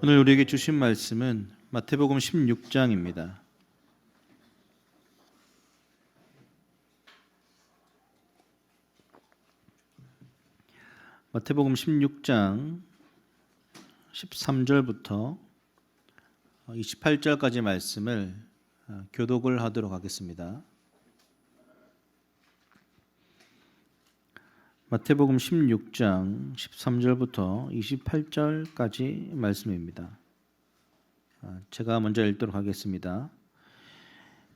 오늘 우리에게 주신 말씀은 마태복음 16장입니다. 마태복음 16장 13절부터 28절까지 말씀을 교독을 하도록 하겠습니다. 마태복음 16장 13절부터 28절까지 말씀입니다. 제가 먼저 읽도록 하겠습니다.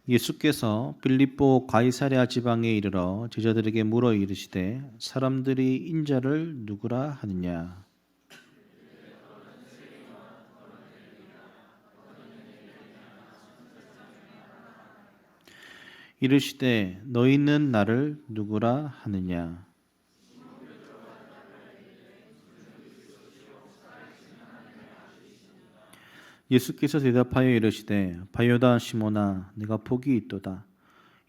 예수께서 빌립보 가이사랴 지방에 이르러 제자들에게 물어 이르시되 사람들이 인자를 누구라 하느냐. 이르시되 너희는 나를 누구라 하느냐. 예수께서 대답하여 이르시되 바요다 시몬아 내가 복이 있도다.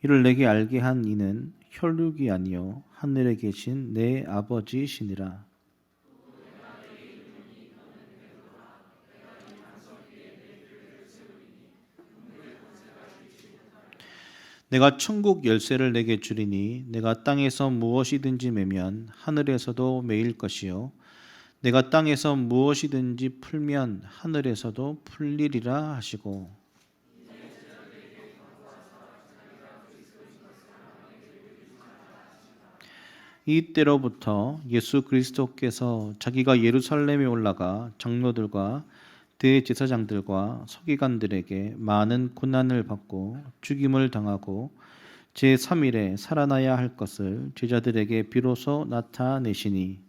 이를 내게 알게 한 이는 혈육이 아니요 하늘에 계신 내 아버지시니라. 내가 천국 열쇠를 내게 주리니 내가 땅에서 무엇이든지 매면 하늘에서도 매일 것이요 내가 땅에서 무엇이든지 풀면 하늘에서도 풀리리라 하시고 이때로부터 예수 그리스도께서 자기가 예루살렘에 올라가 장로들과 대제사장들과 서기관들에게 많은 고난을 받고 죽임을 당하고 제3일에 살아나야 할 것을 제자들에게 비로소 나타내시니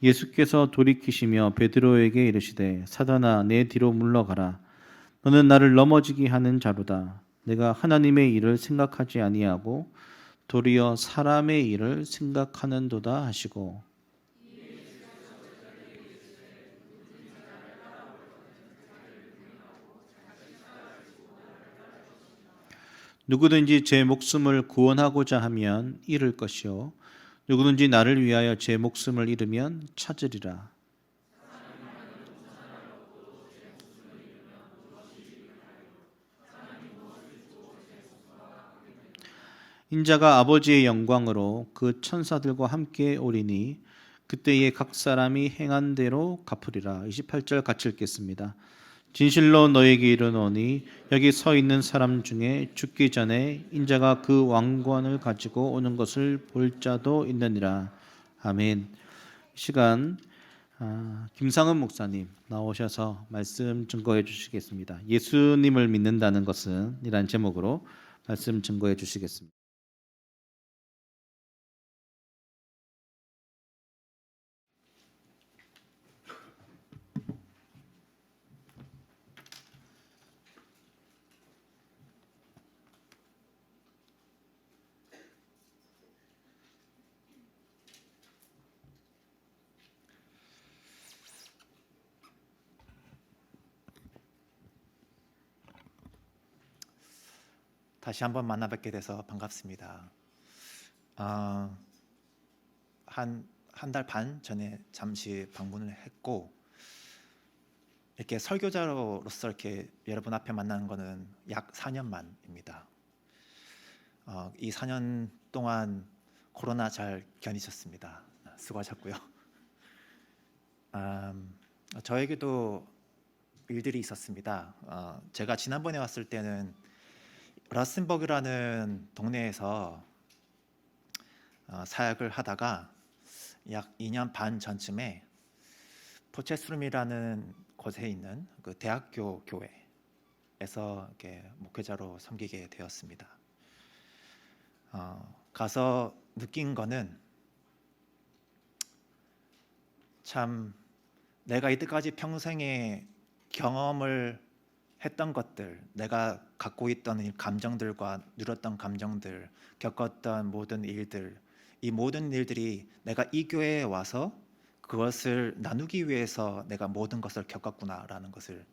예수께서 돌이키시며 베드로에게 이르시되 사단아 내 뒤로 물러가라. 너는 나를 넘어지게 하는 자로다. 내가 하나님의 일을 생각하지 아니하고 도리어 사람의 일을 생각하는도다 하시고 누구든지 제 목숨을 구원하고자 하면 잃을 것이요 누구든지 나를 위하여 제 목숨을 잃으면 찾으리라. 인자가 아버지의 영광으로 그 천사들과 함께 오리니 그때에 각 사람이 행한 대로 갚으리라. 28절 같이 읽겠습니다. 진실로 너에게 이르노니 여기 서 있는 사람 중에 죽기 전에 인자가 그 왕권을 가지고 오는 것을 볼 자도 있느니라. 아멘. 이 시간 김상은 목사님 나오셔서 말씀 증거해 주시겠습니다. 예수님을 믿는다는 것은 이란 제목으로 말씀 증거해 주시겠습니다. 다시 한번 만나 뵙게 돼서 반갑습니다. 한 달 반 전에 잠시 방문을 했고 이렇게 설교자로서 이렇게 여러분 앞에 만나는 것은 약 4년 만입니다. 이 4년 동안 코로나 잘 견디셨습니다. 수고하셨고요. 저에게도 일들이 있었습니다. 제가 지난번에 왔을 때는 라스텐버그라는 동네에서 사역을 하다가 약 2년 반 전쯤에 포체스룸이라는 곳에 있는 그 대학교 교회에서 이렇게 목회자로 섬기게 되었습니다. 가서 느낀 거는 참 내가 이때까지 평생에 경험을 했던 것들, 내가 갖고 있던 이 감정들과 누렸던 감정들, 겪었던 모든 일들, 이 모든 일들이 내가 이 교회에 와서 그것을 나누기 위해서 내가 모든 것을 겪었구나라는 것을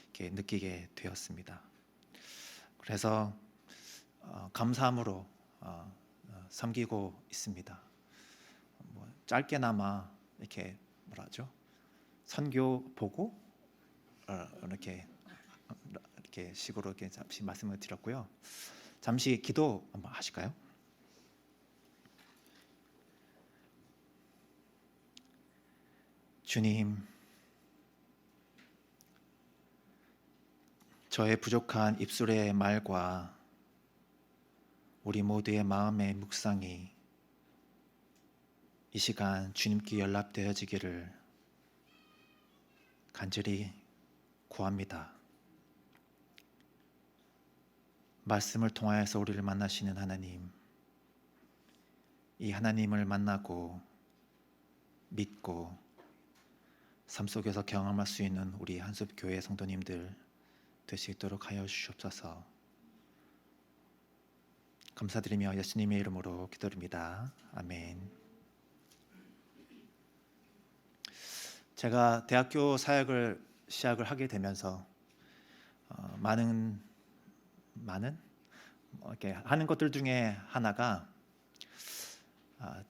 이렇게 느끼게 되었습니다. 그래서 감사함으로 섬기고 있습니다. 뭐 짧게나마 이렇게 뭐라 하죠? 선교 보고 이렇게 식으로 이렇게 잠시 말씀을 드렸고요. 잠시 기도 한번 하실까요? 주님, 저의 부족한 입술의 말과 우리 모두의 마음의 묵상이 이 시간 주님께 연락되어지기를 간절히 구합니다. 말씀을 통하여서 우리를 만나시는 하나님, 이 하나님을 만나고 믿고 삶 속에서 경험할 수 있는 우리 한숲교회 성도님들 될 수 있도록 하여 주시옵소서. 감사드리며 예수님의 이름으로 기도드립니다. 아멘. 제가 대학교 사역을 시작을 하게 되면서 많은 이렇게 하는 것들 중에 하나가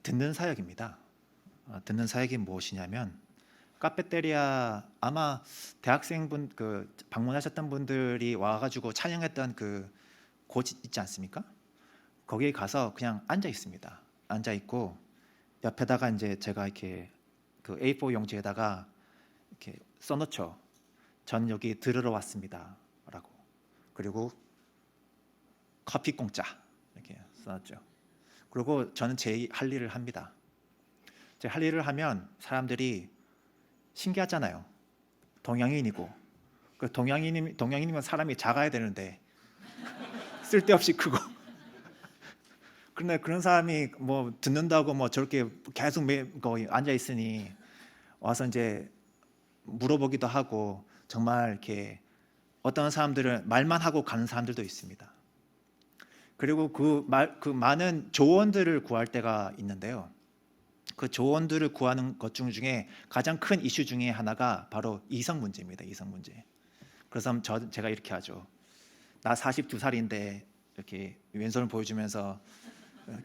듣는 사역입니다. 듣는 사역이 무엇이냐면 카페테리아, 아마 대학생분 방문하셨던 분들이 와가지고 찬양했던 그 곳 있지 않습니까? 거기에 가서 그냥 앉아 있습니다. 앉아 있고 옆에다가 이제 제가 이렇게 그 A4 용지에다가 이렇게 써놓죠. 전 여기 들으러 왔습니다라고. 그리고 커피 공짜 이렇게 써놨죠. 그리고 저는 제 할 일을 합니다. 제 할 일을 하면 사람들이 신기하잖아요. 동양인이고, 그 동양인이면 사람이 작아야 되는데 쓸데없이 크고. 그런데 그런 사람이 뭐 듣는다고 뭐 저렇게 계속 거기 앉아 있으니 와서 이제 물어보기도 하고, 정말 이렇게 어떤 사람들은 말만 하고 가는 사람들도 있습니다. 그리고 그 많은 조언들을 구할 때가 있는데요. 그 조언들을 구하는 것 중에 가장 큰 이슈 중에 하나가 바로 이성 문제입니다. 이성 문제. 그래서 제가 이렇게 하죠. 나 42살인데 이렇게 왼손을 보여주면서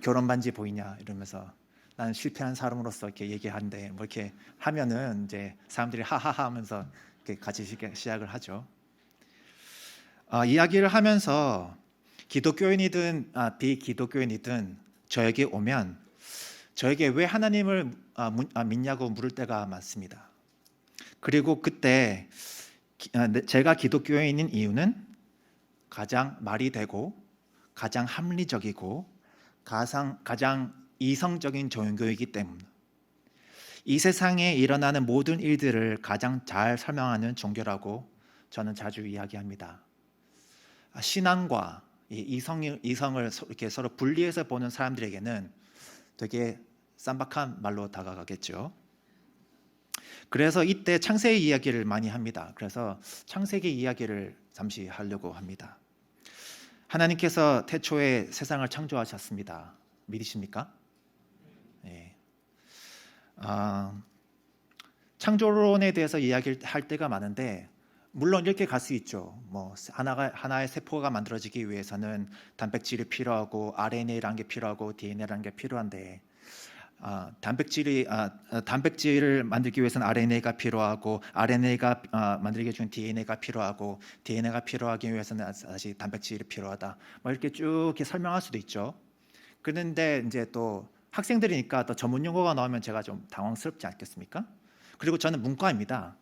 결혼 반지 보이냐 이러면서 나는 실패한 사람으로서 이렇게 얘기하는데 뭐 이렇게 하면은 이제 사람들이 하하하 하면서 이렇게 같이 시작을 하죠. 이야기를 하면서 기독교인이든 비기독교인이든 저에게 오면 저에게 왜 하나님을 믿냐고 물을 때가 많습니다. 그리고 그때 제가 기독교인인 이유는 가장 말이 되고 가장 합리적이고 가장 이성적인 종교이기 때문. 이 세상에 일어나는 모든 일들을 가장 잘 설명하는 종교라고 저는 자주 이야기합니다. 신앙과 이성을 이렇게 서로 분리해서 보는 사람들에게는 되게 쌈박한 말로 다가가겠죠. 그래서 이때 창세기 이야기를 많이 합니다. 그래서 창세기 이야기를 잠시 하려고 합니다. 하나님께서 태초에 세상을 창조하셨습니다. 믿으십니까? 네. 창조론에 대해서 이야기를 할 때가 많은데 물론 이렇게 갈 수 있죠. 뭐 하나의 세포가 만들어지기 위해서는 단백질이 필요하고 RNA라는 게 필요하고 DNA라는 게 필요한데 단백질을 만들기 위해서는 RNA가 필요하고 RNA가 만들기 위해서는 DNA가 필요하고 DNA가 필요하기 위해서는 다시 단백질이 필요하다. 뭐 이렇게 쭉 이렇게 설명할 수도 있죠. 그런데 이제 또 학생들이니까 또 전문 용어가 나오면 제가 좀 당황스럽지 않겠습니까? 그리고 저는 문과입니다.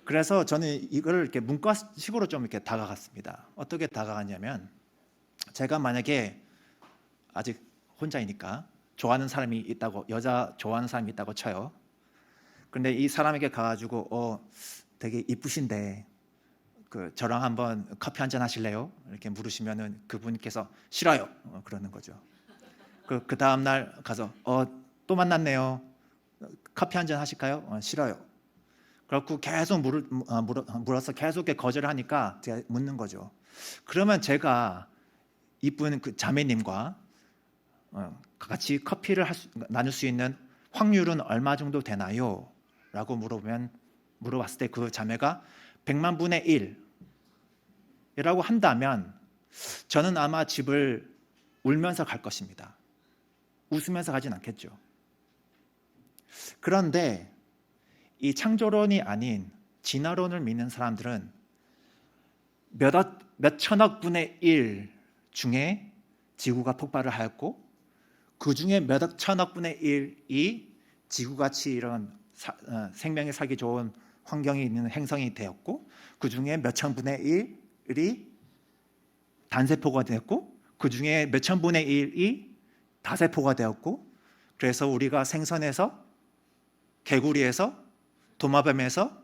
그래서 저는 이거를 이렇게 문과식으로 좀 이렇게 다가갔습니다. 어떻게 다가갔냐면 제가 만약에 아직 혼자이니까 좋아하는 사람이 있다고, 여자 좋아하는 사람이 있다고 쳐요. 근데 이 사람에게 가가지고 되게 이쁘신데 저랑 한번 커피 한잔 하실래요? 이렇게 물으시면은 그분께서 싫어요. 그러는 거죠. 그 다음 날 가서 또 만났네요. 커피 한잔 하실까요? 싫어요. 그렇고 계속 물어서 계속 거절을 하니까 제가 묻는 거죠. 그러면 제가 이쁜 그 자매님과 같이 커피를 나눌 수 있는 확률은 얼마 정도 되나요? 라고 물어봤을 때 그 자매가 100만 분의 1이라고 한다면 저는 아마 집을 울면서 갈 것입니다. 웃으면서 가진 않겠죠. 그런데 이 창조론이 아닌 진화론을 믿는 사람들은 몇 천억 분의 1 중에 지구가 폭발을 하였고 그 중에 몇 천억 분의 1이 지구같이 이런 생명이 살기 좋은 환경이 있는 행성이 되었고 그 중에 몇 천분의 1이 단세포가 되었고 그 중에 몇 천분의 1이 다세포가 되었고 그래서 우리가 생선에서 개구리에서 도마뱀에서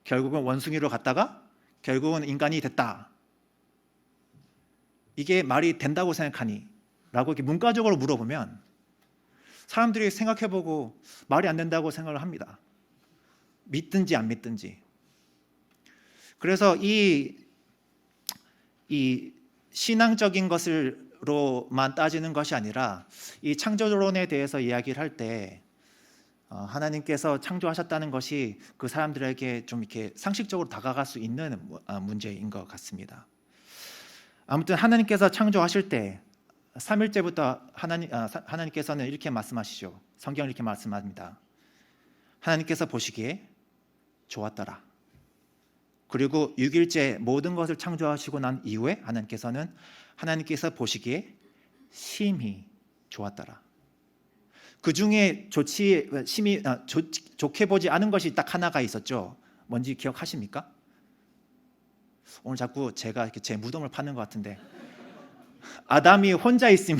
결국은 원숭이로 갔다가 결국은 인간이 됐다. 이게 말이 된다고 생각하니? 라고 이렇게 문과적으로 물어보면 사람들이 생각해보고 말이 안 된다고 생각을 합니다. 믿든지 안 믿든지. 그래서 이 신앙적인 것으로만 따지는 것이 아니라 이 창조론에 대해서 이야기를 할 때 하나님께서 창조하셨다는 것이 그 사람들에게 좀 이렇게 상식적으로 다가갈 수 있는 문제인 것 같습니다. 아무튼 하나님께서 창조하실 때 3일째부터 하나님께서는 이렇게 말씀하시죠. 성경은 이렇게 말씀합니다. 하나님께서 보시기에 좋았더라. 그리고 6일째 모든 것을 창조하시고 난 이후에 하나님께서 보시기에 심히 좋았더라. 그 중에 좋게 보지 않은 것이 딱 하나가 있었죠. 뭔지 기억하십니까? 오늘 자꾸 제가 이렇게 제 무덤을 파는 것 같은데 아담이 혼자 있음이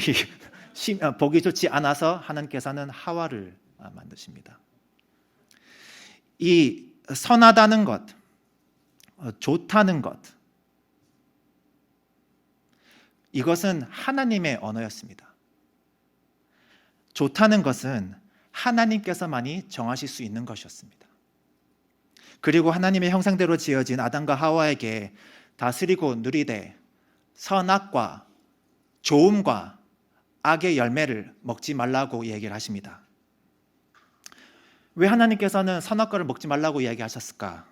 보기 좋지 않아서 하나님께서는 하와를 만드십니다. 이 선하다는 것, 좋다는 것, 이것은 하나님의 언어였습니다. 좋다는 것은 하나님께서만이 정하실 수 있는 것이었습니다. 그리고 하나님의 형상대로 지어진 아담과 하와에게 다스리고 누리되 선악과 좋음과 악의 열매를 먹지 말라고 얘기를 하십니다. 왜 하나님께서는 선악과를 먹지 말라고 이야기하셨을까?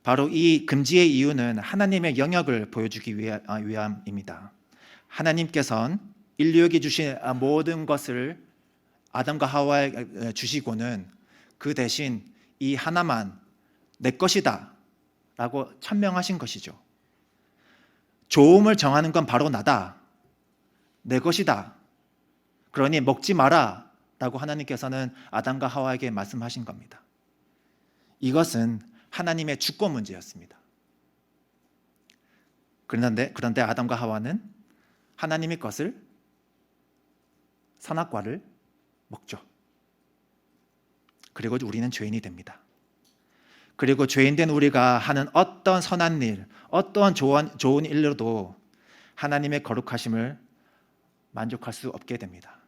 바로 이 금지의 이유는 하나님의 영역을 보여주기 위함입니다. 하나님께서는 인류에게 주신 모든 것을 아담과 하와에 주시고는 그 대신 이 하나만 내 것이다 라고 천명하신 것이죠. 좋음을 정하는 건 바로 나다. 내 것이다. 그러니 먹지 마라 라고 하나님께서는 아담과 하와에게 말씀하신 겁니다. 이것은 하나님의 주권 문제였습니다. 그런데 아담과 하와는 하나님의 것을 선악과를 먹죠. 그리고 우리는 죄인이 됩니다. 그리고 죄인된 우리가 하는 어떤 선한 일, 어떤 좋은 일로도 하나님의 거룩하심을 만족할 수 없게 됩니다.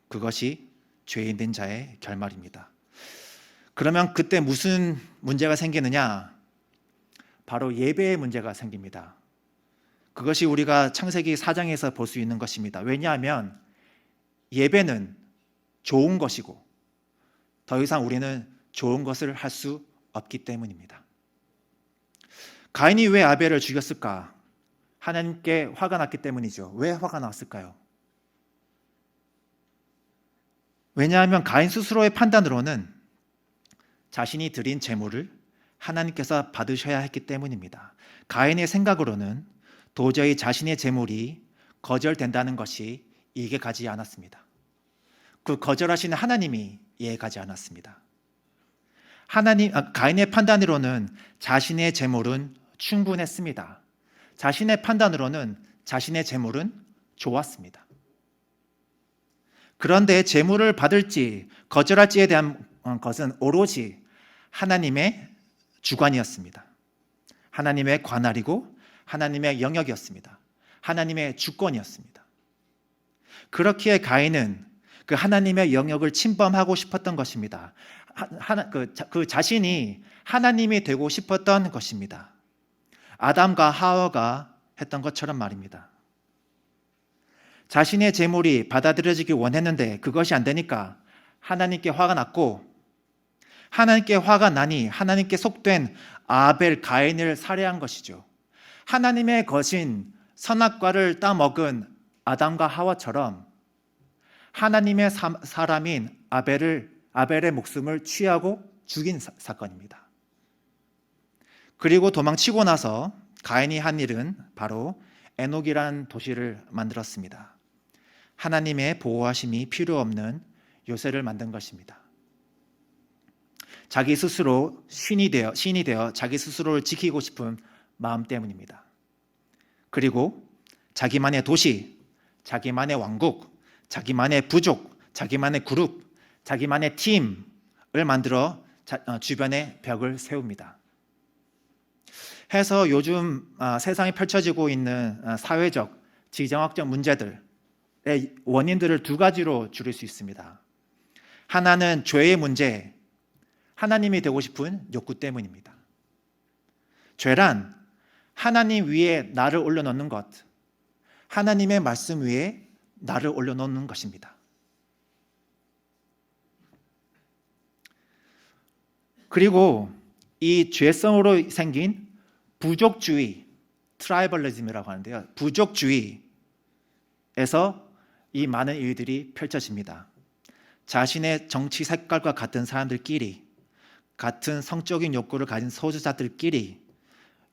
그것이 죄인된 자의 결말입니다. 그러면 그때 무슨 문제가 생기느냐? 바로 예배의 문제가 생깁니다. 그것이 우리가 창세기 4장에서 볼 수 있는 것입니다. 왜냐하면 예배는 좋은 것이고 더 이상 우리는 좋은 것을 할 수 없기 때문입니다. 가인이 왜 아벨을 죽였을까? 하나님께 화가 났기 때문이죠. 왜 화가 났을까요? 왜냐하면 가인 스스로의 판단으로는 자신이 드린 제물을 하나님께서 받으셔야 했기 때문입니다. 가인의 생각으로는 도저히 자신의 제물이 거절된다는 것이 이해가 가지 않았습니다. 그 거절하시는 하나님이 이해가지 않았습니다. 가인의 판단으로는 자신의 제물은 충분했습니다. 자신의 판단으로는 자신의 제물은 좋았습니다. 그런데 제물을 받을지 거절할지에 대한 것은 오로지 하나님의 주관이었습니다. 하나님의 관할이고 하나님의 영역이었습니다. 하나님의 주권이었습니다. 그렇기에 가인은 그 하나님의 영역을 침범하고 싶었던 것입니다. 그 자신이 하나님이 되고 싶었던 것입니다. 아담과 하와가 했던 것처럼 말입니다. 자신의 제물이 받아들여지길 원했는데 그것이 안 되니까 하나님께 화가 났고, 하나님께 화가 나니 하나님께 속된 아벨 가인을 살해한 것이죠. 하나님의 것인 선악과를 따먹은 아담과 하와처럼 하나님의 사람인 아벨의 목숨을 취하고 죽인 사건입니다. 그리고 도망치고 나서 가인이 한 일은 바로 에녹이라는 도시를 만들었습니다. 하나님의 보호하심이 필요 없는 요새를 만든 것입니다. 자기 스스로 신이 되어 자기 스스로를 지키고 싶은 마음 때문입니다. 그리고 자기만의 도시, 자기만의 왕국, 자기만의 부족, 자기만의 그룹, 자기만의 팀을 만들어 주변에 벽을 세웁니다. 해서 요즘 세상에 펼쳐지고 있는 사회적, 지정학적 문제들의 원인들을 두 가지로 줄일 수 있습니다. 하나는 죄의 문제, 하나님이 되고 싶은 욕구 때문입니다. 죄란 하나님 위에 나를 올려놓는 것, 하나님의 말씀 위에 나를 올려놓는 것입니다. 그리고 이 죄성으로 생긴 부족주의, 트라이벌리즘이라고 하는데요. 부족주의에서 이 많은 일들이 펼쳐집니다. 자신의 정치 색깔과 같은 사람들끼리, 같은 성적인 욕구를 가진 소수자들끼리,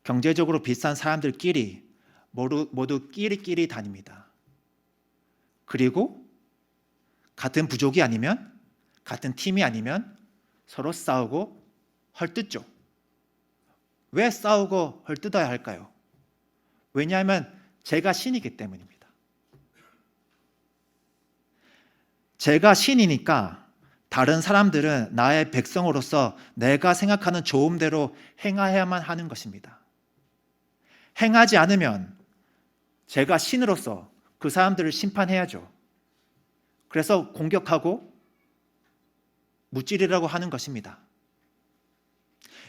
경제적으로 비슷한 사람들끼리 모두 끼리끼리 다닙니다. 그리고 같은 부족이 아니면, 같은 팀이 아니면 서로 싸우고 헐뜯죠. 왜 싸우고 헐뜯어야 할까요? 왜냐하면 제가 신이기 때문입니다. 제가 신이니까 다른 사람들은 나의 백성으로서 내가 생각하는 좋음대로 행해야만 하는 것입니다. 행하지 않으면 제가 신으로서 그 사람들을 심판해야죠. 그래서 공격하고 무찌르려고 하는 것입니다.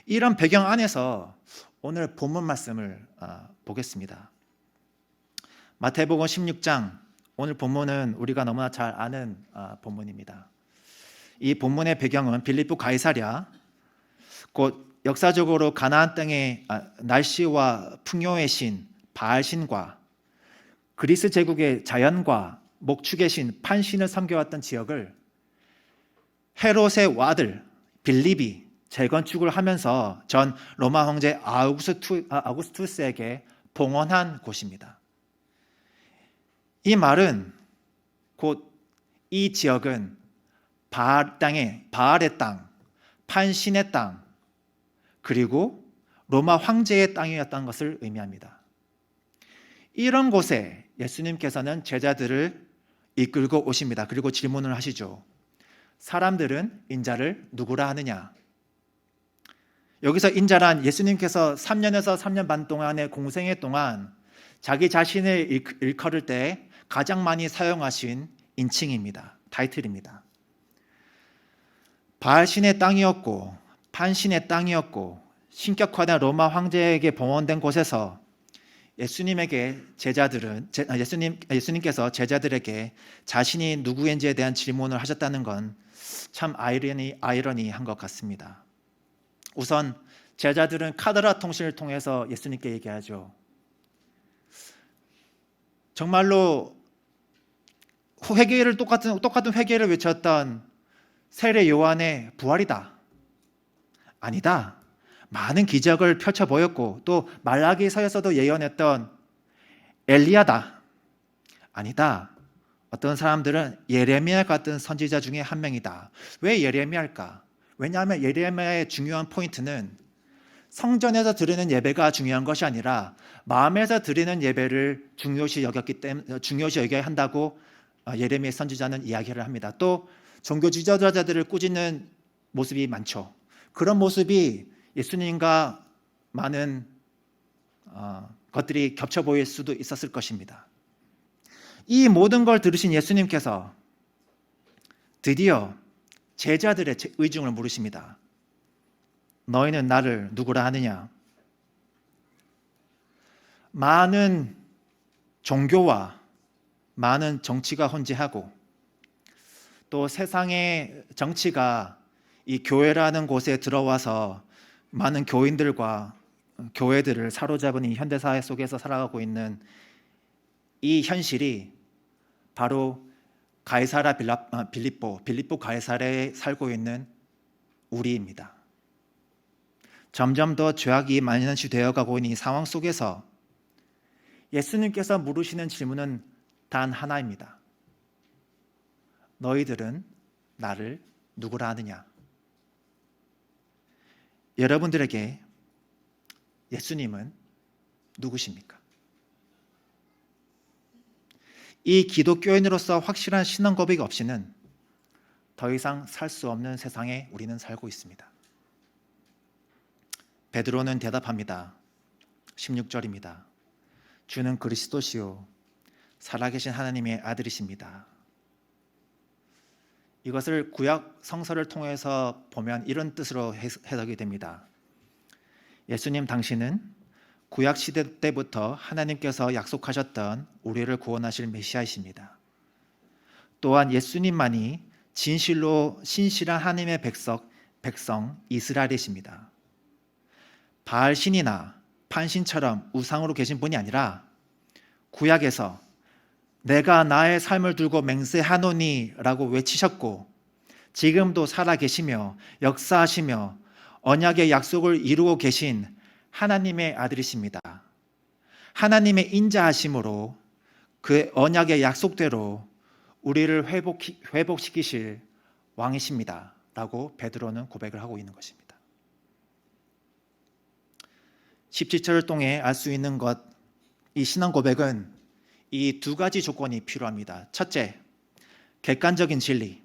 이런 배경 안에서 오늘 본문 말씀을 보겠습니다. 마태복음 16장, 오늘 본문은 우리가 너무나 잘 아는 본문입니다. 이 본문의 배경은 빌립보 가이사랴, 곧 역사적으로 가나안 땅의 날씨와 풍요의 신 바알신과 그리스 제국의 자연과 목축의 신 판신을 섬겨왔던 지역을 헤롯의 아들 빌립이 재건축을 하면서 전 로마 황제 아우구스투스에게 봉헌한 곳입니다. 이 말은 곧 이 지역은 바알의 땅, 판신의 땅, 그리고 로마 황제의 땅이었던 것을 의미합니다. 이런 곳에 예수님께서는 제자들을 이끌고 오십니다. 그리고 질문을 하시죠. 사람들은 인자를 누구라 하느냐? 여기서 인자란 예수님께서 3년에서 3년 반 동안의 공생애 동안 자기 자신을 일컬을 때 가장 많이 사용하신 인칭입니다. 타이틀입니다. 바알신의 땅이었고 판신의 땅이었고 신격화된 로마 황제에게 봉헌된 곳에서 예수님께서 제자들에게 자신이 누구인지에 대한 질문을 하셨다는 건 참 아이러니한 것 같습니다. 우선 제자들은 카더라 통신을 통해서 예수님께 얘기하죠. 정말로 회개를 똑같은 회개를 외쳤던 세례 요한의 부활이다. 아니다. 많은 기적을 펼쳐 보였고 또 말라기서에서도 예언했던 엘리야다. 아니다. 어떤 사람들은 예레미야 같은 선지자 중에 한 명이다. 왜 예레미야일까? 왜냐하면 예레미야의 중요한 포인트는 성전에서 드리는 예배가 중요한 것이 아니라 마음에서 드리는 예배를 중요시 여겨야 한다고 예레미야 선지자는 이야기를 합니다. 또 종교 지도자들을 꾸짖는 모습이 많죠. 그런 모습이 예수님과 많은 것들이 겹쳐 보일 수도 있었을 것입니다. 이 모든 걸 들으신 예수님께서 드디어 제자들의 의중을 물으십니다. 너희는 나를 누구라 하느냐? 많은 종교와 많은 정치가 혼재하고 또 세상의 정치가 이 교회라는 곳에 들어와서 많은 교인들과 교회들을 사로잡은 이 현대사회 속에서 살아가고 있는 이 현실이 바로 가이사라 빌립보 가이사라에 살고 있는 우리입니다. 점점 더 죄악이 만연시 되어가고 있는 이 상황 속에서 예수님께서 물으시는 질문은 단 하나입니다. 너희들은 나를 누구라 하느냐? 여러분들에게 예수님은 누구십니까? 이 기독교인으로서 확실한 신앙 고백 없이는 더 이상 살 수 없는 세상에 우리는 살고 있습니다. 베드로는 대답합니다. 16절입니다. 주는 그리스도시요 살아계신 하나님의 아들이십니다. 이것을 구약 성서를 통해서 보면 이런 뜻으로 해석이 됩니다. 예수님 당신은 구약 시대 때부터 하나님께서 약속하셨던 우리를 구원하실 메시아이십니다. 또한 예수님만이 진실로 신실한 하나님의 백성 이스라엘이십니다. 바알신이나 판신처럼 우상으로 계신 분이 아니라 구약에서 내가 나의 삶을 두고 맹세하노니 라고 외치셨고 지금도 살아계시며 역사하시며 언약의 약속을 이루고 계신 하나님의 아들이십니다. 하나님의 인자하심으로 그 언약의 약속대로 우리를 회복시키실 왕이십니다 라고 베드로는 고백을 하고 있는 것입니다. 17절을 통해 알 수 있는 것, 이 신앙 고백은 이 두 가지 조건이 필요합니다. 첫째, 객관적인 진리,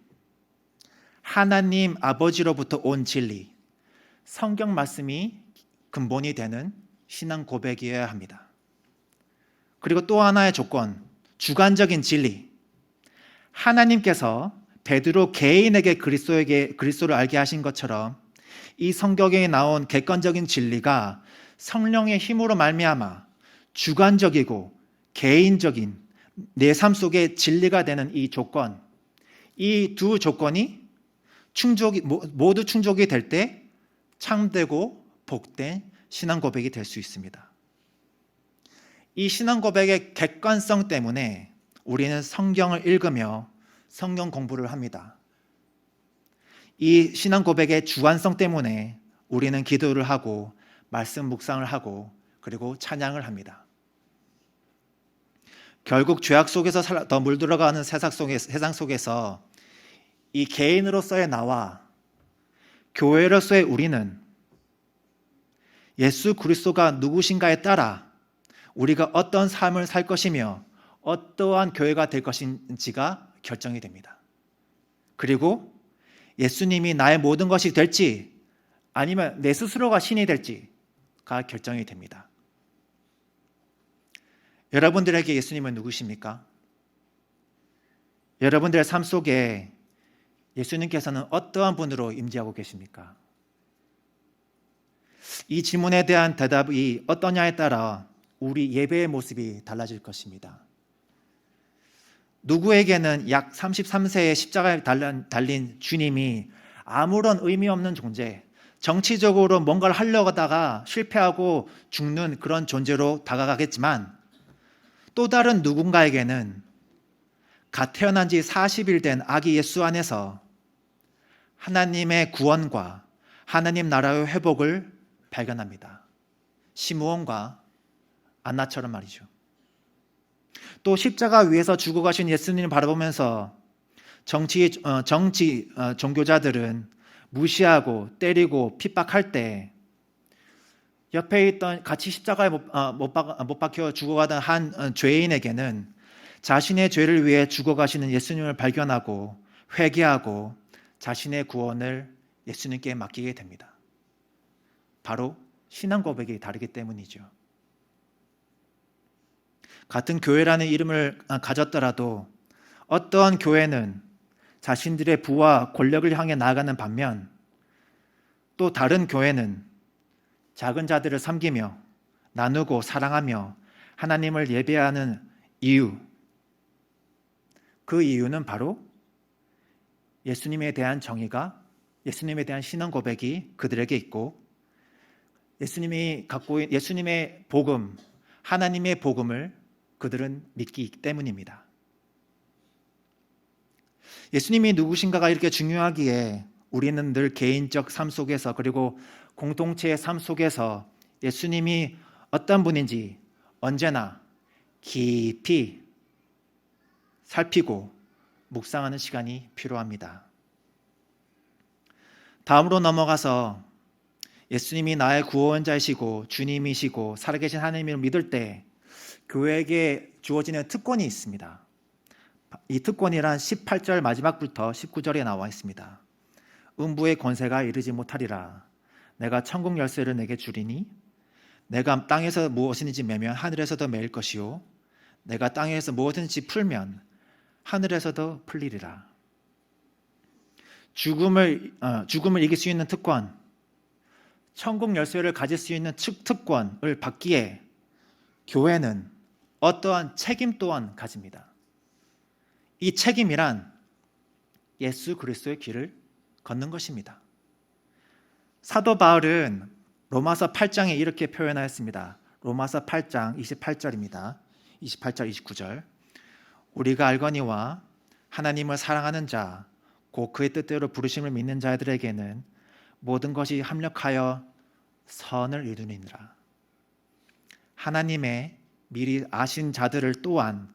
하나님 아버지로부터 온 진리, 성경 말씀이 근본이 되는 신앙 고백이어야 합니다. 그리고 또 하나의 조건, 주관적인 진리, 하나님께서 베드로 개인에게 그리스도를 알게 하신 것처럼 이 성경에 나온 객관적인 진리가 성령의 힘으로 말미암아 주관적이고 개인적인 내 삶 속에 진리가 되는 이 조건, 이 두 조건이 모두 충족이 될 때 참되고 복된 신앙 고백이 될 수 있습니다. 이 신앙 고백의 객관성 때문에 우리는 성경을 읽으며 성경 공부를 합니다. 이 신앙 고백의 주관성 때문에 우리는 기도를 하고 말씀 묵상을 하고 그리고 찬양을 합니다. 결국 죄악 속에서 더 물들어가는 세상 속에서 이 개인으로서의 나와 교회로서의 우리는 예수 그리스도가 누구신가에 따라 우리가 어떤 삶을 살 것이며 어떠한 교회가 될 것인지가 결정이 됩니다. 그리고 예수님이 나의 모든 것이 될지 아니면 내 스스로가 신이 될지가 결정이 됩니다. 여러분들에게 예수님은 누구십니까? 여러분들의 삶 속에 예수님께서는 어떠한 분으로 임재하고 계십니까? 이 질문에 대한 대답이 어떠냐에 따라 우리 예배의 모습이 달라질 것입니다. 누구에게는 약 33세의 십자가에 달린 주님이 아무런 의미 없는 존재, 정치적으로 뭔가를 하려고 하다가 실패하고 죽는 그런 존재로 다가가겠지만 또 다른 누군가에게는 갓 태어난 지 40일 된 아기 예수 안에서 하나님의 구원과 하나님 나라의 회복을 발견합니다. 시므온과 안나처럼 말이죠. 또 십자가 위에서 죽어가신 예수님을 바라보면서 종교자들은 무시하고 때리고 핍박할 때 옆에 있던 같이 십자가에 못 박혀 죽어가던 한 죄인에게는 자신의 죄를 위해 죽어가시는 예수님을 발견하고 회개하고 자신의 구원을 예수님께 맡기게 됩니다. 바로 신앙 고백이 다르기 때문이죠. 같은 교회라는 이름을 가졌더라도 어떠한 교회는 자신들의 부와 권력을 향해 나아가는 반면 또 다른 교회는 작은 자들을 섬기며 나누고 사랑하며 하나님을 예배하는 이유, 그 이유는 바로 예수님에 대한 정의가, 예수님에 대한 신앙 고백이 그들에게 있고 예수님이 갖고 있는 예수님의 복음, 하나님의 복음을 그들은 믿기 때문입니다. 예수님이 누구신가가 이렇게 중요하기에 우리는 늘 개인적 삶 속에서 그리고 공동체의 삶 속에서 예수님이 어떤 분인지 언제나 깊이 살피고 묵상하는 시간이 필요합니다. 다음으로 넘어가서 예수님이 나의 구원자이시고 주님이시고 살아계신 하나님을 믿을 때 교회에게 주어지는 특권이 있습니다. 이 특권이란 18절 마지막부터 19절에 나와 있습니다. 음부의 권세가 이르지 못하리라. 내가 천국 열쇠를 내게 주리니 내가 땅에서 무엇이든지 매면 하늘에서도 매일 것이요 내가 땅에서 무엇이든지 풀면 하늘에서도 풀리리라. 죽음을 이길 수 있는 특권, 천국 열쇠를 가질 수 있는 특권을 받기에 교회는 어떠한 책임 또한 가집니다. 이 책임이란 예수 그리스도의 길을 걷는 것입니다. 사도 바울은 로마서 8장에 이렇게 표현하였습니다. 로마서 8장 28절입니다. 28절 29절. 우리가 알거니와 하나님을 사랑하는 자, 곧 그의 뜻대로 부르심을 믿는 자들에게는 모든 것이 합력하여 선을 이루니라. 하나님의 미리 아신 자들을 또한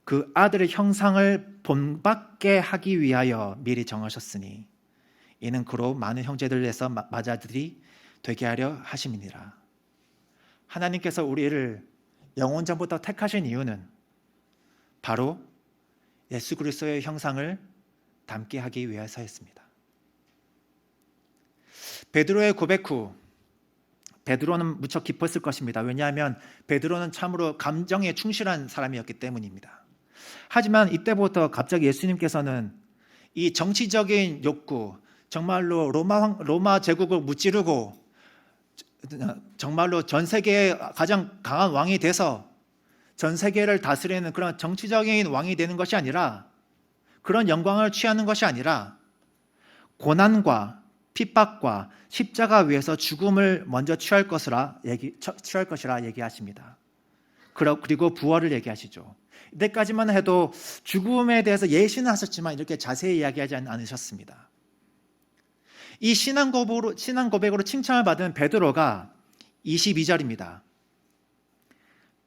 그 아들의 형상을 본받게 하기 위하여 미리 정하셨으니 이는 그로 많은 형제들에서 마자들이 되게 하려 하심이니라. 하나님께서 우리를 영원 전부터 택하신 이유는 바로 예수 그리스도의 형상을 담게 하기 위해서였습니다. 베드로의 고백 후 베드로는 무척 기뻤을 것입니다. 왜냐하면 베드로는 참으로 감정에 충실한 사람이었기 때문입니다. 하지만 이때부터 갑자기 예수님께서는 이 정치적인 욕구, 정말로 로마 제국을 무찌르고 정말로 전 세계의 가장 강한 왕이 돼서 전 세계를 다스리는 그런 정치적인 왕이 되는 것이 아니라, 그런 영광을 취하는 것이 아니라 고난과 핍박과 십자가 위에서 죽음을 먼저 취할 것이라 얘기하십니다. 그리고 부활을 얘기하시죠. 이때까지만 해도 죽음에 대해서 예시는 하셨지만 이렇게 자세히 이야기하지 않으셨습니다. 이 신앙 고백으로 칭찬을 받은 베드로가 22절입니다.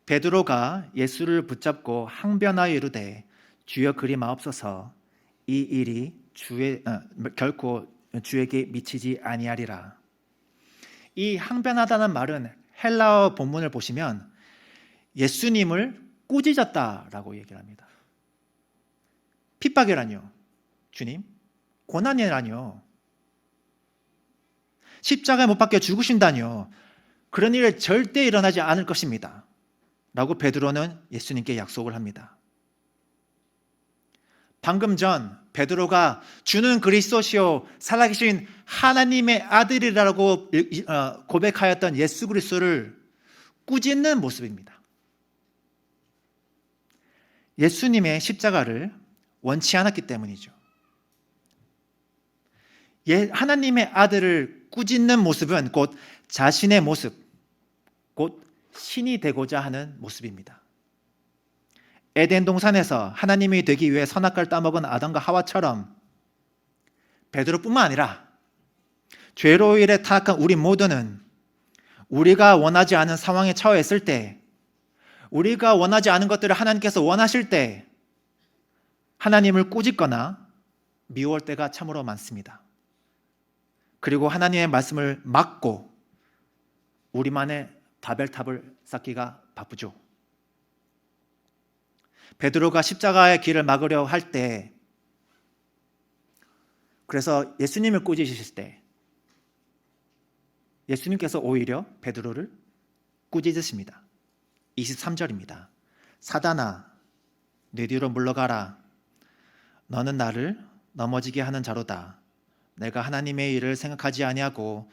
베드로가 예수를 붙잡고 항변하여 이르되 주여 그리 마옵소서, 이 일이 결코 주에게 미치지 아니하리라. 이 항변하다는 말은 헬라어 본문을 보시면 예수님을 꾸짖었다라고 얘기를 합니다. 핍박이라뇨, 주님? 고난이라뇨, 십자가에 못 박혀 죽으신다뇨, 그런 일이 절대 일어나지 않을 것입니다 라고 베드로는 예수님께 약속을 합니다. 방금 전 베드로가 주는 그리스도시요 살아계신 하나님의 아들이라고 고백하였던 예수 그리스도를 꾸짖는 모습입니다. 예수님의 십자가를 원치 않았기 때문이죠. 하나님의 아들을 꾸짖는 모습은 곧 자신의 모습, 곧 신이 되고자 하는 모습입니다. 에덴 동산에서 하나님이 되기 위해 선악과를 따먹은 아담과 하와처럼 베드로뿐만 아니라 죄로 인해 타락한 우리 모두는 우리가 원하지 않은 상황에 처했을 때, 우리가 원하지 않은 것들을 하나님께서 원하실 때 하나님을 꾸짖거나 미워할 때가 참으로 많습니다. 그리고 하나님의 말씀을 막고 우리만의 바벨탑을 쌓기가 바쁘죠. 베드로가 십자가의 길을 막으려 할 때, 그래서 예수님을 꾸짖으실 때 예수님께서 오히려 베드로를 꾸짖으십니다. 23절입니다. 사단아, 내 뒤로 물러가라. 너는 나를 넘어지게 하는 자로다. 내가 하나님의 일을 생각하지 아니하고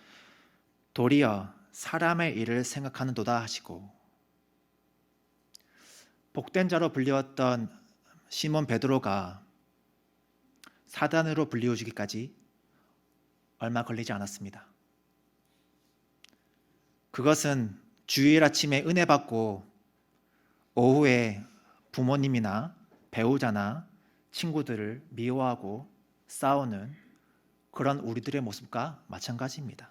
도리어 사람의 일을 생각하는도다 하시고. 복된 자로 불리웠던 시몬 베드로가 사단으로 불리워지기까지 얼마 걸리지 않았습니다. 그것은 주일 아침에 은혜 받고 오후에 부모님이나 배우자나 친구들을 미워하고 싸우는 그런 우리들의 모습과 마찬가지입니다.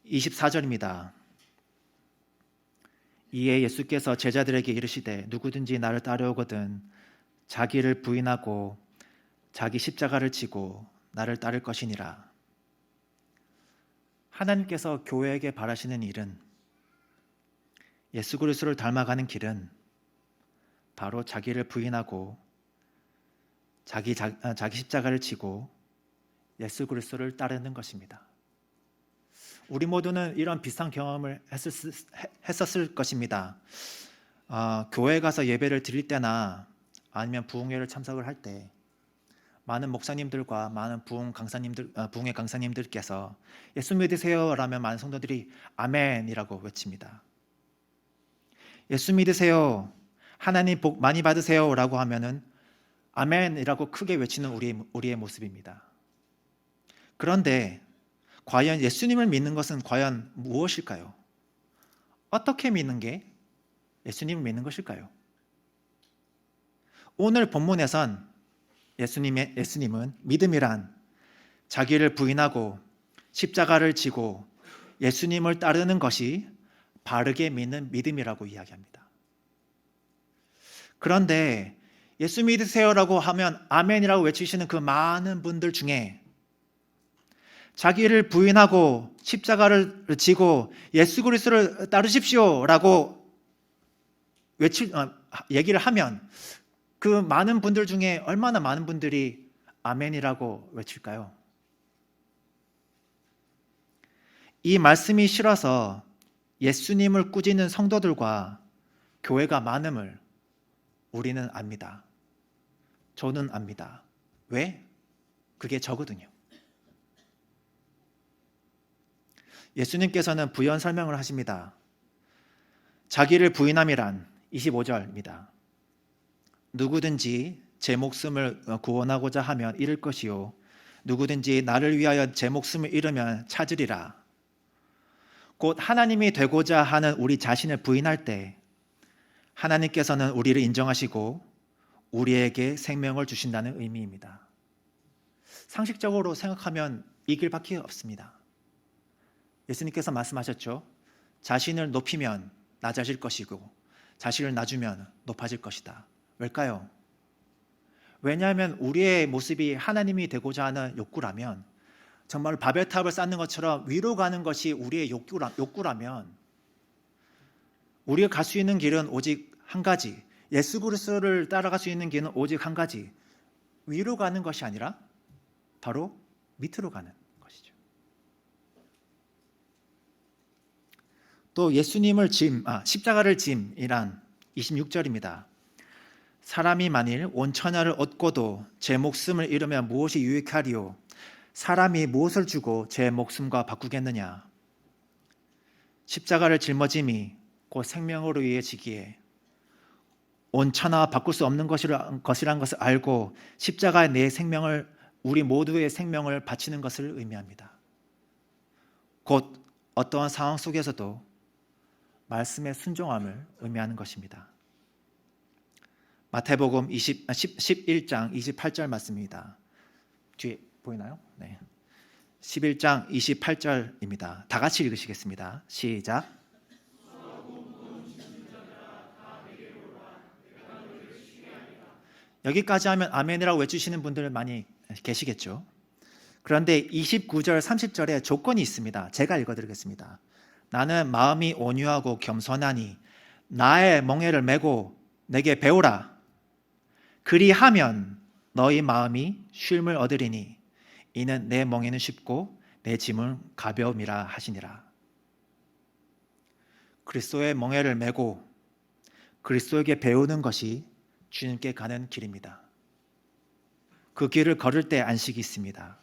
24절입니다. 이에 예수께서 제자들에게 이르시되 누구든지 나를 따르거든 자기를 부인하고 자기 십자가를 지고 나를 따를 것이니라. 하나님께서 교회에게 바라시는 일은, 예수 그리스도를 닮아가는 길은 바로 자기를 부인하고 자기 십자가를 지고 예수 그리스도를 따르는 것입니다. 우리 모두는 이런 비슷한 경험을 했었을 것입니다. 교회 가서 예배를 드릴 때나 아니면 부흥회를 참석을 할 때 많은 목사님들과 많은 부흥회 강사님들께서 예수 믿으세요 라면 많은 성도들이 아멘이라고 외칩니다. 예수 믿으세요, 하나님 복 많이 받으세요 라고 하면은 아멘이라고 크게 외치는 우리의 모습입니다. 그런데 과연 예수님을 믿는 것은 과연 무엇일까요? 어떻게 믿는 게 예수님을 믿는 것일까요? 오늘 본문에선 예수님은 믿음이란 자기를 부인하고 십자가를 지고 예수님을 따르는 것이 바르게 믿는 믿음이라고 이야기합니다. 그런데 예수 믿으세요라고 하면 아멘이라고 외치시는 그 많은 분들 중에 자기를 부인하고 십자가를 지고 예수 그리스도를 따르십시오라고 얘기를 하면 그 많은 분들 중에 얼마나 많은 분들이 아멘이라고 외칠까요? 이 말씀이 싫어서 예수님을 꾸짖는 성도들과 교회가 많음을 우리는 압니다. 저는 압니다. 왜? 그게 저거든요. 예수님께서는 부연 설명을 하십니다. 자기를 부인함이란 25절입니다. 누구든지 제 목숨을 구원하고자 하면 잃을 것이요 누구든지 나를 위하여 제 목숨을 잃으면 찾으리라. 곧 하나님이 되고자 하는 우리 자신을 부인할 때 하나님께서는 우리를 인정하시고 우리에게 생명을 주신다는 의미입니다. 상식적으로 생각하면 이 길밖에 없습니다. 예수님께서 말씀하셨죠. 자신을 높이면 낮아질 것이고 자신을 낮으면 높아질 것이다. 왜일까요? 왜냐하면 우리의 모습이 하나님이 되고자 하는 욕구라면, 정말 바벨탑을 쌓는 것처럼 위로 가는 것이 우리의 욕구라면 우리가 갈 수 있는 길은 오직 한 가지, 예수 그리스도를 따라갈 수 있는 길은 오직 한 가지, 위로 가는 것이 아니라 바로 밑으로 가는 것이죠. 또 예수님을 십자가를 짐이란 26절입니다. 사람이 만일 온 천하를 얻고도 제 목숨을 잃으면 무엇이 유익하리요? 사람이 무엇을 주고 제 목숨과 바꾸겠느냐? 십자가를 짊어짐이 곧 생명으로 이어지기에 온 천하와 바꿀 수 없는 것이란 것을 알고 십자가에 내 생명을, 우리 모두의 생명을 바치는 것을 의미합니다. 곧 어떠한 상황 속에서도 말씀의 순종함을 의미하는 것입니다. 마태복음 11장 28절 말씀입니다. 뒤에 보이나요? 네. 11장 28절입니다. 다 같이 읽으시겠습니다. 시작. 여기까지 하면 아멘이라고 외치시는 분들 많이 계시겠죠. 그런데 29절 30절에 조건이 있습니다. 제가 읽어드리겠습니다. 나는 마음이 온유하고 겸손하니 나의 멍에를 메고 내게 배우라. 그리하면 너희 마음이 쉼을 얻으리니 이는 내 멍에는 쉽고 내 짐은 가벼움이라 하시니라. 그리스도의 멍에를 메고 그리스도에게 배우는 것이 주님께 가는 길입니다. 그 길을 걸을 때 안식이 있습니다.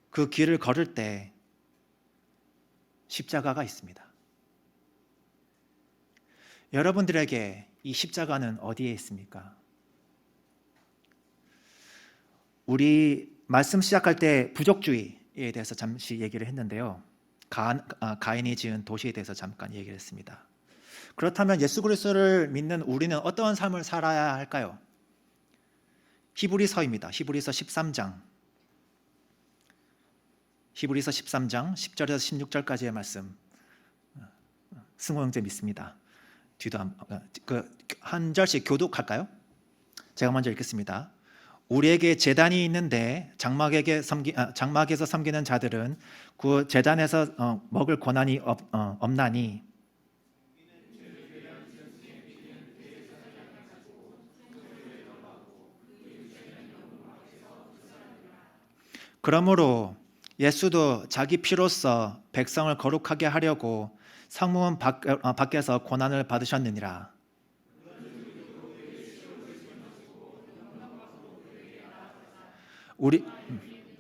그 길을 걸을 때 십자가가 있습니다. 여러분들에게 이 십자가는 어디에 있습니까? 우리 말씀 시작할 때 부족주의에 대해서 잠시 얘기를 했는데요. 가인이 지은 도시에 대해서 잠깐 얘기를 했습니다. 그렇다면 예수 그리스도를 믿는 우리는 어떤 삶을 살아야 할까요? 히브리서입니다. 히브리서 13장 10절에서 16절까지의 말씀 승호 형제 믿습니다. 뒤도 한 절씩 교독할까요? 제가 먼저 읽겠습니다. 우리에게 제단이 있는데 장막에서 섬기는 자들은 그 제단에서 먹을 권한이 없나니 그러므로 예수도 자기 피로써 백성을 거룩하게 하려고 성문 밖에서 고난을 받으셨느니라.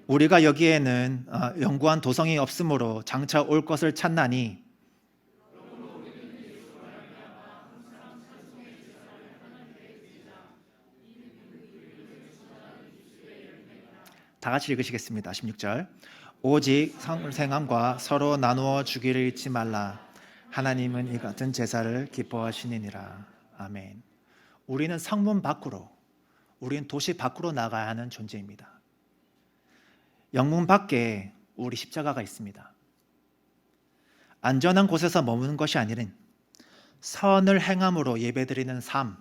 우리가 여기에는 영구한 도성이 없으므로 장차 올 것을 찾나니 다 같이 읽으시겠습니다. 16절. 오직 성생함과 서로 나누어 주기를 잊지 말라. 하나님은 이 같은 제사를 기뻐하시느니라. 아멘. 우리는 성문 밖으로, 우리는 도시 밖으로 나가야 하는 존재입니다. 영문 밖에 우리 십자가가 있습니다. 안전한 곳에서 머무는 것이 아니른 선을 행함으로 예배드리는 삶,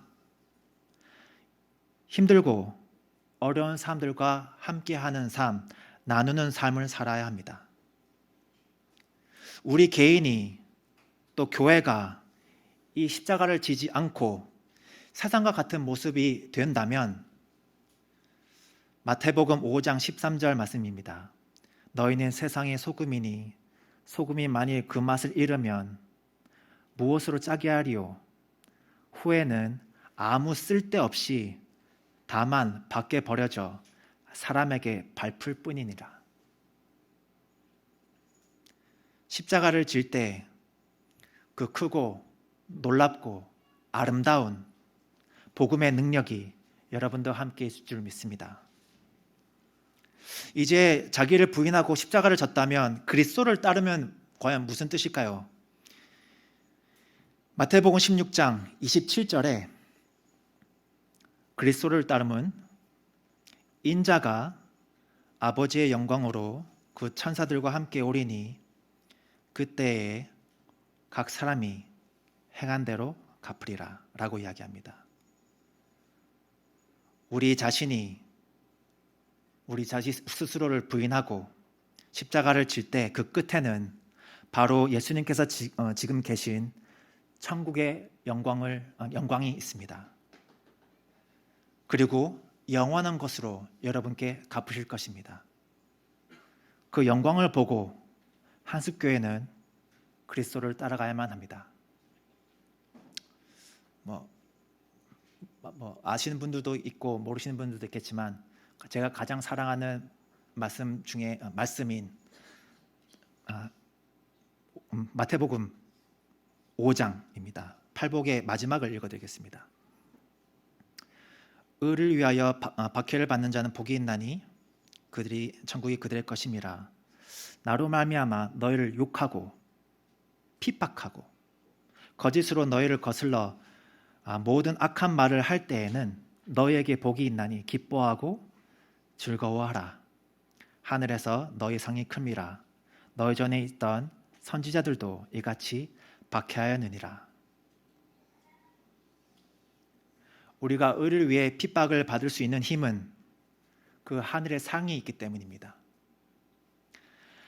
힘들고 어려운 사람들과 함께하는 삶, 나누는 삶을 살아야 합니다. 우리 개인이 또 교회가 이 십자가를 지지 않고 세상과 같은 모습이 된다면 마태복음 5장 13절 말씀입니다. 너희는 세상의 소금이니 소금이 만일 그 맛을 잃으면 무엇으로 짜게 하리요? 후에는 아무 쓸데없이 다만 밖에 버려져 사람에게 밟힐 뿐이니라. 십자가를 질 때 그 크고 놀랍고 아름다운 복음의 능력이 여러분도 함께 있을 줄 믿습니다. 이제 자기를 부인하고 십자가를 졌다면 그리스도를 따르면 과연 무슨 뜻일까요? 마태복음 16장 27절에 그리스도를 따르면 인자가 아버지의 영광으로 그 천사들과 함께 오리니 그때에 각 사람이 행한 대로 갚으리라 라고 이야기합니다. 우리 자신 스스로를 부인하고 십자가를 질 때 그 끝에는 바로 예수님께서 지금 계신 천국의 영광이 있습니다. 그리고 영원한 것으로 여러분께 갚으실 것입니다. 그 영광을 보고 한숲교회는 그리스도를 따라가야만 합니다. 아시는 분들도 있고 모르시는 분들도 있겠지만 제가 가장 사랑하는 말씀인 마태복음 5장입니다. 팔복의 마지막을 읽어드리겠습니다. 의를 위하여 박해를 받는 자는 복이 있나니 천국이 그들의 것임이라. 나로 말미암아 너희를 욕하고 핍박하고 거짓으로 너희를 거슬러 모든 악한 말을 할 때에는 너희에게 복이 있나니 기뻐하고 즐거워하라. 하늘에서 너희 상이 큼이라. 너희 전에 있던 선지자들도 이같이 박해하였느니라. 우리가 의를 위해 핍박을 받을 수 있는 힘은 그 하늘의 상이 있기 때문입니다.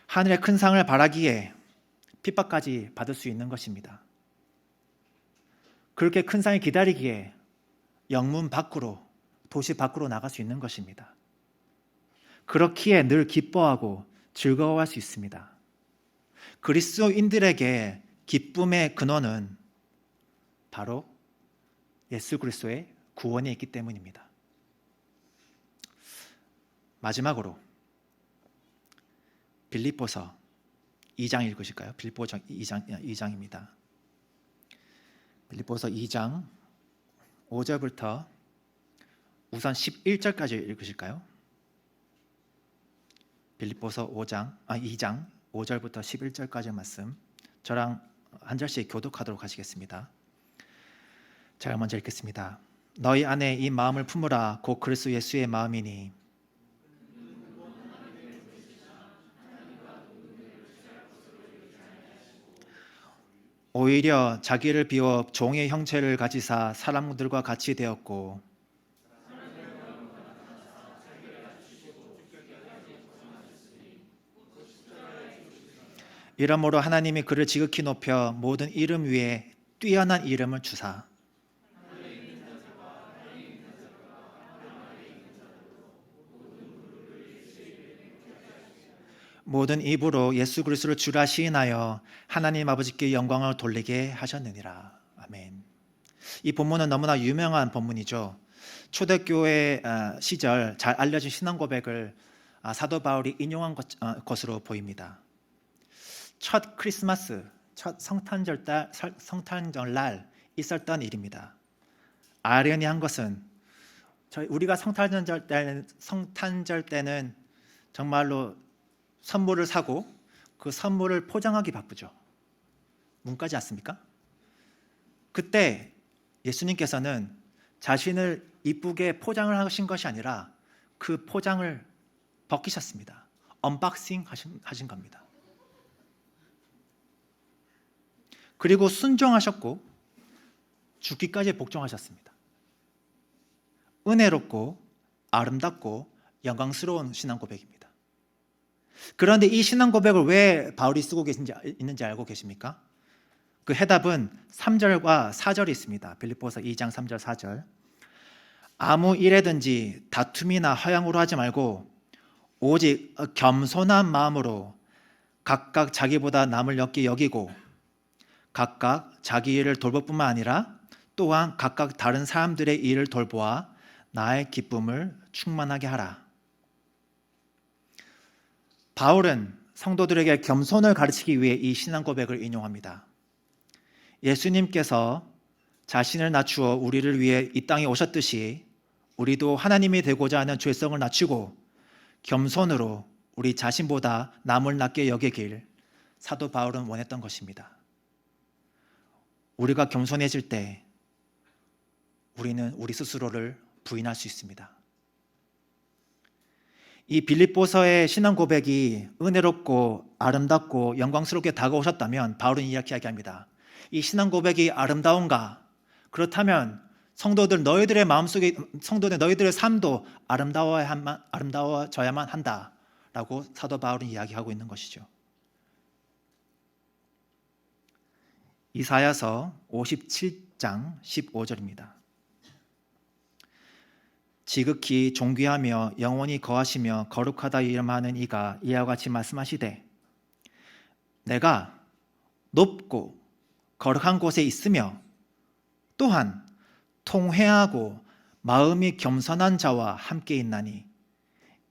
하늘의 큰 상을 바라기에 핍박까지 받을 수 있는 것입니다. 그렇게 큰 상이 기다리기에 영문 밖으로, 도시 밖으로 나갈 수 있는 것입니다. 그렇기에 늘 기뻐하고 즐거워할 수 있습니다. 그리스도인들에게 기쁨의 근원은 바로 예수 그리스도의 구원에 있기 때문입니다. 마지막으로 빌립보서 2장 읽으실까요? 빌립보서 2장입니다. 빌립보서 2장 5절부터 우선 11절까지 읽으실까요? 빌립보서 2장 5절부터 11절까지의 말씀, 저랑 한 절씩 교독하도록 하시겠습니다. 제가 먼저 읽겠습니다. 너희 안에 이 마음을 품으라. 곧 그리스도 예수의 마음이니 오히려 자기를 비워 종의 형체를 가지사 사람들과 같이 되었고 이러므로 하나님이 그를 지극히 높여 모든 이름 위에 뛰어난 이름을 주사 모든 입으로 예수 그리스도를 주라 시인하여 하나님 아버지께 영광을 돌리게 하셨느니라. 아멘. 이 본문은 너무나 유명한 본문이죠. 초대교회 시절 잘 알려진 신앙 고백을 사도 바울이 인용한 것으로 보입니다. 첫 크리스마스, 첫 성탄절날 있었던 일입니다. 아이러니한 것은 우리가 성탄절 때는 정말로 선물을 사고 그 선물을 포장하기 바쁘죠. 문과지 않습니까? 그때 예수님께서는 자신을 이쁘게 포장을 하신 것이 아니라 그 포장을 벗기셨습니다. 언박싱 하신 겁니다. 그리고 순종하셨고 죽기까지 복종하셨습니다. 은혜롭고 아름답고 영광스러운 신앙 고백입니다. 그런데 이 신앙 고백을 왜 바울이 쓰고 있는지 알고 계십니까? 그 해답은 3절과 4절이 있습니다. 빌립보서 2장 3절 4절. 아무 일에든지 다툼이나 허양으로 하지 말고 오직 겸손한 마음으로 각각 자기보다 남을 옅게 여기고 각각 자기 일을 돌볼 뿐만 아니라 또한 각각 다른 사람들의 일을 돌보아 나의 기쁨을 충만하게 하라. 바울은 성도들에게 겸손을 가르치기 위해 이 신앙 고백을 인용합니다. 예수님께서 자신을 낮추어 우리를 위해 이 땅에 오셨듯이 우리도 하나님이 되고자 하는 죄성을 낮추고 겸손으로 우리 자신보다 남을 낮게 여기길 사도 바울은 원했던 것입니다. 우리가 겸손해질 때 우리는 우리 스스로를 부인할 수 있습니다. 이 빌립보서의 신앙 고백이 은혜롭고 아름답고 영광스럽게 다가오셨다면 바울은 이렇게 이야기합니다. 이 신앙 고백이 아름다운가? 그렇다면 성도들 너희들의 마음속에 너희들의 삶도 아름다워져야만 한다라고 사도 바울은 이야기하고 있는 것이죠. 이사야서 57장 15절입니다. 지극히 존귀하며 영원히 거하시며 거룩하다 이름하는 이가 이와 같이 말씀하시되 내가 높고 거룩한 곳에 있으며 또한 통회하고 마음이 겸손한 자와 함께 있나니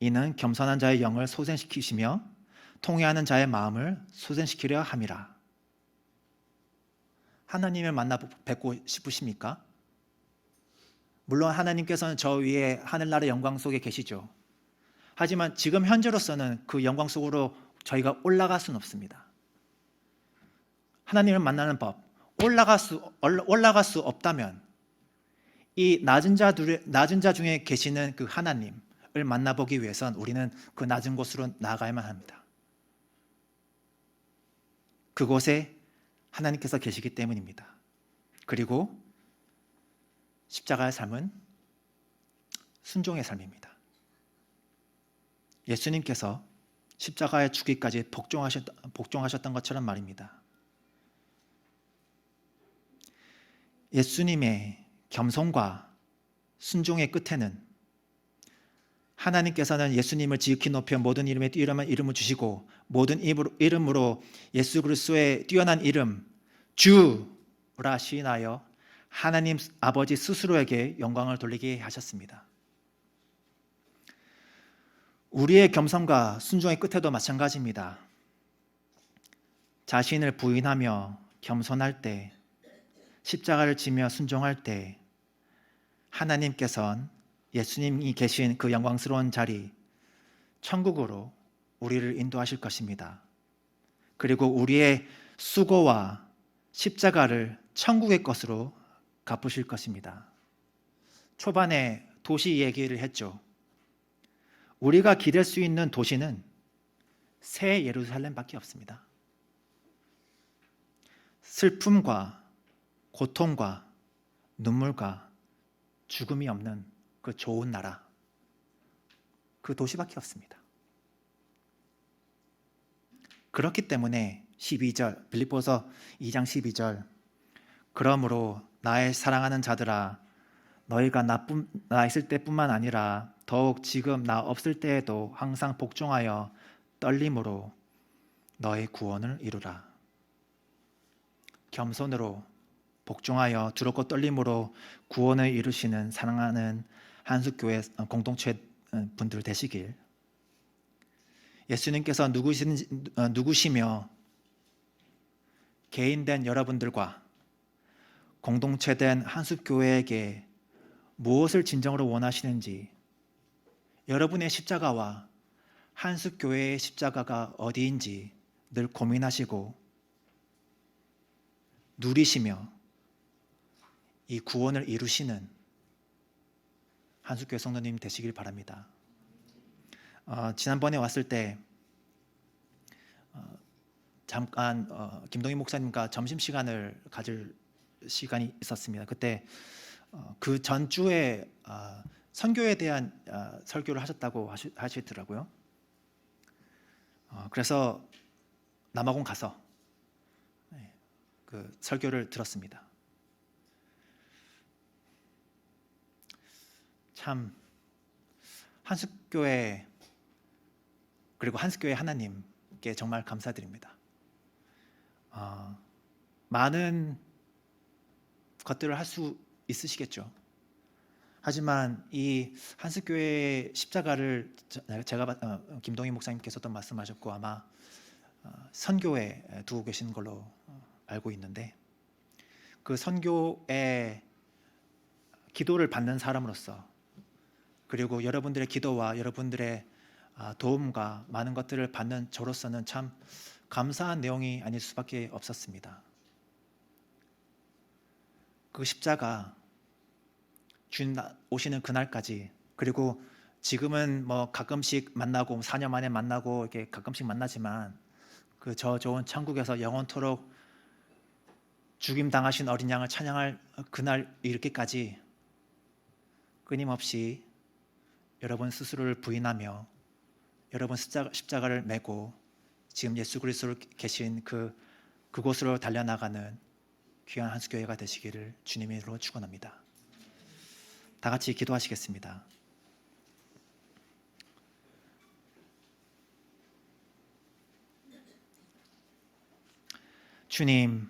이는 겸손한 자의 영을 소생시키시며 통회하는 자의 마음을 소생시키려 함이라. 하나님을 만나 뵙고 싶으십니까? 물론 하나님께서는 저 위에 하늘나라의 영광 속에 계시죠. 하지만 지금 현재로서는 그 영광 속으로 저희가 올라갈 수는 없습니다. 하나님을 만나는 법, 올라갈 수 없다면 이 낮은 자 중에 계시는 그 하나님을 만나보기 위해선 우리는 그 낮은 곳으로 나아가야만 합니다. 그곳에 하나님께서 계시기 때문입니다. 그리고 십자가의 삶은 순종의 삶입니다. 예수님께서 십자가에 죽기까지 복종하셨던 것처럼 말입니다. 예수님의 겸손과 순종의 끝에는 하나님께서는 예수님을 지극히 높여 모든 이름에 뛰어난 이름을 주시고 모든 이름으로 예수 그리스도의 뛰어난 이름 주라 시인하여 하나님 아버지 스스로에게 영광을 돌리게 하셨습니다. 우리의 겸손과 순종의 끝에도 마찬가지입니다. 자신을 부인하며 겸손할 때, 십자가를 지며 순종할 때 하나님께서는 예수님이 계신 그 영광스러운 자리 천국으로 우리를 인도하실 것입니다. 그리고 우리의 수고와 십자가를 천국의 것으로 갚으실 것입니다. 초반에 도시 얘기를 했죠. 우리가 기댈 수 있는 도시는 새 예루살렘밖에 없습니다. 슬픔과 고통과 눈물과 죽음이 없는 그 좋은 나라, 그 도시밖에 없습니다. 그렇기 때문에 12절, 빌립보서 2장 12절, 그러므로 나의 사랑하는 자들아, 너희가 나 있을 때뿐만 아니라 더욱 지금 나 없을 때에도 항상 복종하여 떨림으로 너의 구원을 이루라. 겸손으로 복종하여 두렵고 떨림으로 구원을 이루시는 사랑하는 한숫교회 공동체 분들 되시길. 예수님께서 누구시며 개인된 여러분들과 공동체된 한숫교회에게 무엇을 진정으로 원하시는지, 여러분의 십자가와 한숫교회의 십자가가 어디인지 늘 고민하시고 누리시며 이 구원을 이루시는 한숫교회 성도님 되시길 바랍니다. 지난번에 왔을 때 잠깐 김동희 목사님과 점심시간을 가질 시간이 있었습니다. 그때 그 전주에 선교에 대한 설교를 하셨다고 하시더라고요. 그래서 남아공 가서 그 설교를 들었습니다. 참 한숫교회 그리고 한숫교회 하나님께 정말 감사드립니다. 많은 것들을 할 수 있으시겠죠. 하지만 이 한숫교회의 십자가를 제가 김동희 목사님께서도 말씀하셨고 아마 선교에 두고 계신 걸로 알고 있는데, 그 선교에 기도를 받는 사람으로서, 그리고 여러분들의 기도와 여러분들의 도움과 많은 것들을 받는 저로서는 참 감사한 내용이 아닐 수밖에 없었습니다. 그 십자가 주님 오시는 그날까지, 그리고 지금은 뭐 가끔씩 만나고 4년 만에 만나고 이렇게 가끔씩 만나지만 그 저 좋은 천국에서 영원토록 죽임 당하신 어린 양을 찬양할 그날 이르기까지 끊임없이 여러분 스스로를 부인하며 여러분 십자가를 메고 지금 예수 그리스도로 계신 그곳으로 달려나가는 귀한 한숫교회가 되시기를 주님의 이름으로 축원합니다. 다 같이 기도하시겠습니다. 주님,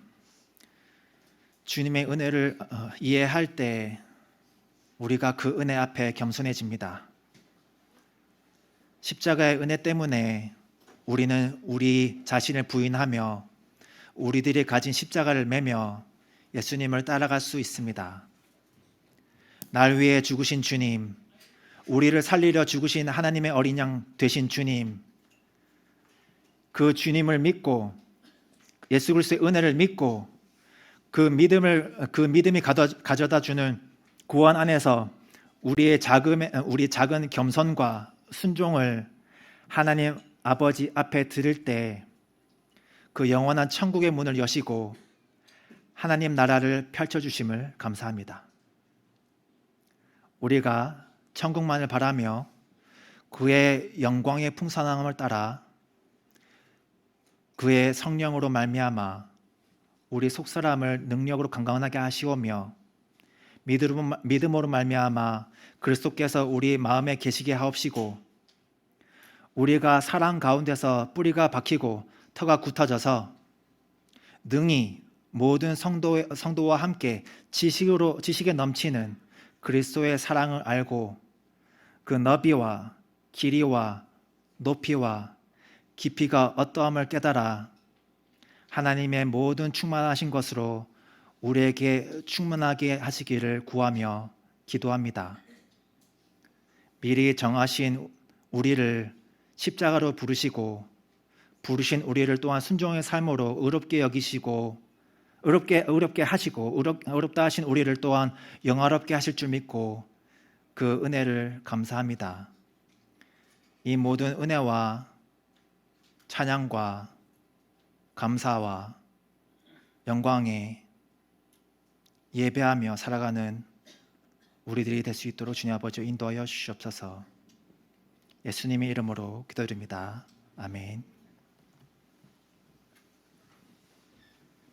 주님의 은혜를 이해할 때 우리가 그 은혜 앞에 겸손해집니다. 십자가의 은혜 때문에 우리는 우리 자신을 부인하며 우리들이 가진 십자가를 매며 예수님을 따라갈 수 있습니다. 날 위해 죽으신 주님, 우리를 살리려 죽으신 하나님의 어린 양 되신 주님, 그 주님을 믿고 예수 그리스도의 은혜를 믿고 그 믿음이 가져다 주는 구원 안에서 우리 작은 겸손과 순종을 하나님 아버지 앞에 드릴 때 그 영원한 천국의 문을 여시고 하나님 나라를 펼쳐주심을 감사합니다. 우리가 천국만을 바라며 그의 영광의 풍성함을 따라 그의 성령으로 말미암아 우리 속사람을 능력으로 강건하게 하시오며 믿음으로 말미암아 그리스도께서 우리 마음에 계시게 하옵시고 우리가 사랑 가운데서 뿌리가 박히고 터가 굳어져서 능히 모든 성도와 함께 지식에 넘치는 그리스도의 사랑을 알고 그 너비와 길이와 높이와 깊이가 어떠함을 깨달아 하나님의 모든 충만하신 것으로 우리에게 충만하게 하시기를 구하며 기도합니다. 미리 정하신 우리를 십자가로 부르시고 부르신 우리를 또한 순종의 삶으로 의롭게 여기시고 의롭게 하시고 의롭다 하신 우리를 또한 영화롭게 하실 줄 믿고 그 은혜를 감사합니다. 이 모든 은혜와 찬양과 감사와 영광에 예배하며 살아가는 우리들이 될 수 있도록 주님 아버지 인도하여 주시옵소서. 예수님의 이름으로 기도드립니다. 아멘.